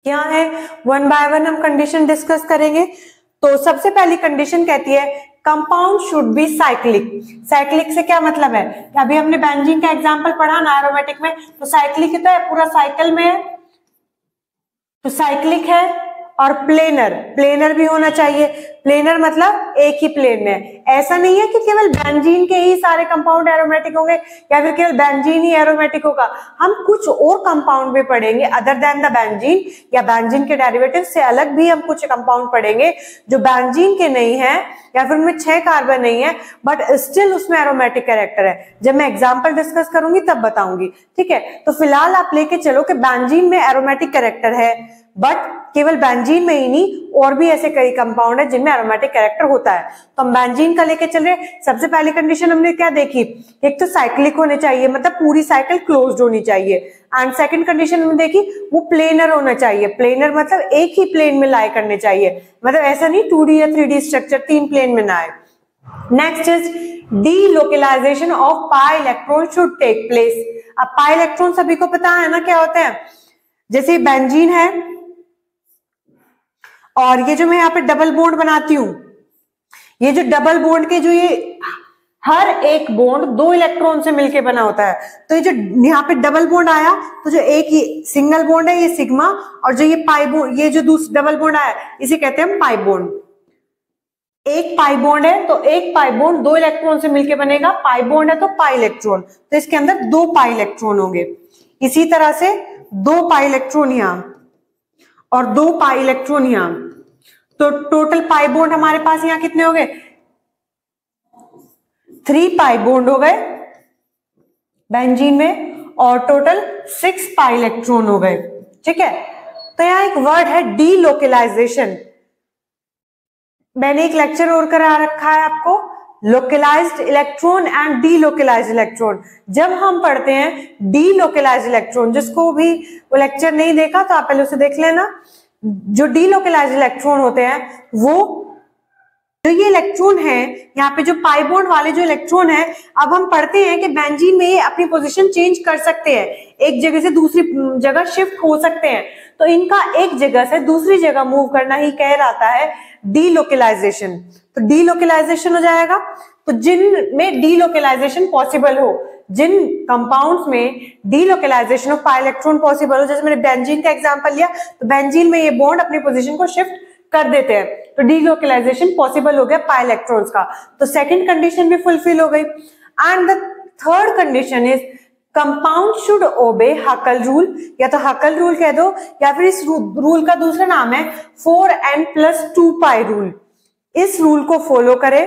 क्या है, one by one हम कंडीशन डिस्कस करेंगे। तो सबसे पहली कंडीशन कहती है compound should be cyclic. Cyclic से क्या मतलब है, अभी हमने बेंजीन का एग्जांपल पढ़ा ना एरोमेटिक में, तो साइक्लिक तो है, पूरा साइकिल में है, तो साइक्लिक है। और प्लेनर, प्लेनर भी होना चाहिए। प्लेनर मतलब एक ही प्लेन में, ऐसा नहीं है कि केवल बेंजीन के ही सारे कंपाउंड एरोमेटिक होंगे या फिर केवल बेंजीन ही एरोमेटिक होगा। हम कुछ और कंपाउंड भी पढ़ेंगे अदर देन द बेंजीन, या बेंजीन के डेरिवेटिव से अलग भी हम कुछ कंपाउंड पढ़ेंगे जो बेंजीन के नहीं है या फिर उनमें 6 कार्बन नहीं है बट स्टिल उसमें एरोमेटिक कैरेक्टर है। जब मैं एग्जांपल डिस्कस करूंगी तब बताऊंगी, ठीक है। तो फिलहाल आप लेके चलो कि बेंजीन में एरोमेटिक कैरेक्टर है, बट केवल बेंजीन में ही नहीं और भी ऐसे कई कंपाउंड है जिनमें एरोमेटिक कैरेक्टर होता है। तो हम बेंजीन का लेके चल रहे। सबसे पहली कंडीशन हमने क्या देखी, एक तो साइक्लिक होने चाहिए, मतलब पूरी साइकिल क्लोज्ड होनी चाहिए। एंड सेकंड कंडीशन हमने देखी वो प्लेनर होना चाहिए। प्लेनर मतलब एक ही प्लेन में लाई करने चाहिए, मतलब ऐसा नहीं 2D या 3D स्ट्रक्चर 3 प्लेन में ना आए। Next is delocalisation of pi electron should take place. अब पाई इलेक्ट्रॉन सभी को पता है ना क्या होते हैं, जैसे बेंजीन है और ये जो मैं यहाँ पे डबल बॉन्ड बनाती हूं, ये जो डबल बॉन्ड के जो ये हर एक बॉन्ड 2 इलेक्ट्रॉन से मिलके बना होता है। तो ये जो यहाँ पे डबल बॉन्ड आया, तो जो एक ही सिंगल बॉन्ड है ये सिग्मा, और जो ये पाई बॉन्ड, ये जो दूसरा डबल बॉन्ड आया इसे कहते हैं हम पाई बॉन्ड। एक पाई बॉन्ड है तो एक पाई बॉन्ड 2 इलेक्ट्रॉन से मिलके बनेगा, पाई बॉन्ड है तो पाई इलेक्ट्रॉन, तो इसके अंदर 2 पाई इलेक्ट्रॉन होंगे। इसी तरह से 2 पाई इलेक्ट्रॉन यहां और 2 पाई इलेक्ट्रॉन यहां, तो टोटल पाई बॉन्ड हमारे पास यहां कितने हो गए, 3 पाई बॉन्ड हो गए बेंजीन में, और टोटल 6 पाई इलेक्ट्रॉन हो गए, ठीक है। तो यहां एक वर्ड है डीलोकलाइजेशन। मैंने एक लेक्चर और करा रखा है आपको, localised electron and delocalised electron. जब हम पढ़ते हैं डीलोकलाइज्ड इलेक्ट्रॉन, जिसको भी वो लेक्चर नहीं देखा तो आप पहले उसे देख लेना। जो डीलोकलाइज्ड इलेक्ट्रॉन होते हैं वो जो ये इलेक्ट्रॉन है, यहाँ पे जो पाई बॉन्ड वाले जो इलेक्ट्रॉन है, अब हम पढ़ते हैं कि बेंजीन में ये अपनी पोजीशन चेंज कर सकते हैं, एक जगह से दूसरी जगह शिफ्ट हो सकते हैं। तो इनका एक जगह से दूसरी जगह मूव करना ही कहलाता है डीलोकलाइजेशन। तो डीलोकलाइजेशन हो जाएगा। तो जिनमें डीलोकलाइजेशन पॉसिबल हो, जिन कंपाउंड्स में delocalisation of pi electron possible हो, जैसे मैंने बेंजीन का एग्जांपल लिया, तो बेंजीन में ये बॉन्ड अपनी पोजीशन को शिफ्ट कर देते हैं, तो डीलोकलाइजेशन पॉसिबल हो गया पाई इलेक्ट्रॉन्स का। तो सेकंड कंडीशन भी फुलफिल हो गई। And the third condition is compound should ओबे हकल रूल, या तो हकल रूल कह दो या फिर इस रूल का दूसरा नाम है 4n+2 पाई रूल। इस रूल को फॉलो करे।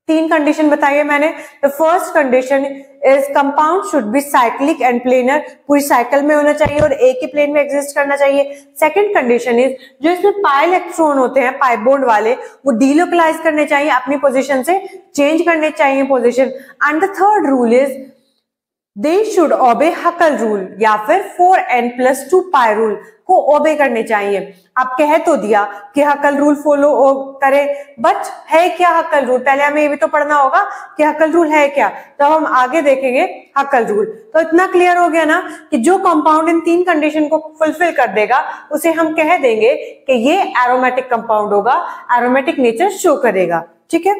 3 कंडीशन बताइए मैंने। The first condition is compound should be cyclic and planar, पूरी साइकिल में होना चाहिए और एक ही प्लेन में एग्जिस्ट करना चाहिए। सेकंड कंडीशन इज जो इसमें पाई इलेक्ट्रॉन होते हैं पाई बॉन्ड वाले, वो डीलोकलाइज करने चाहिए, अपनी पोजीशन से चेंज करने चाहिए position. And the third rule is they should ओबे हकल रूल या फिर 4n+2 पाई रूल को ओबे करने चाहिए। अब कह तो दिया कि हकल रूल फॉलो करे, बट है क्या हकल रूल, पहले हमें ये भी तो पढ़ना होगा कि हकल रूल है क्या, तो हम आगे देखेंगे हकल रूल। तो इतना क्लियर हो गया ना कि जो कंपाउंड इन 3 कंडीशन को फुलफिल कर देगा उसे हम कह देंगे कि ये एरोमेटिक कंपाउंड होगा, एरोमेटिक नेचर शो करेगा, ठीक है।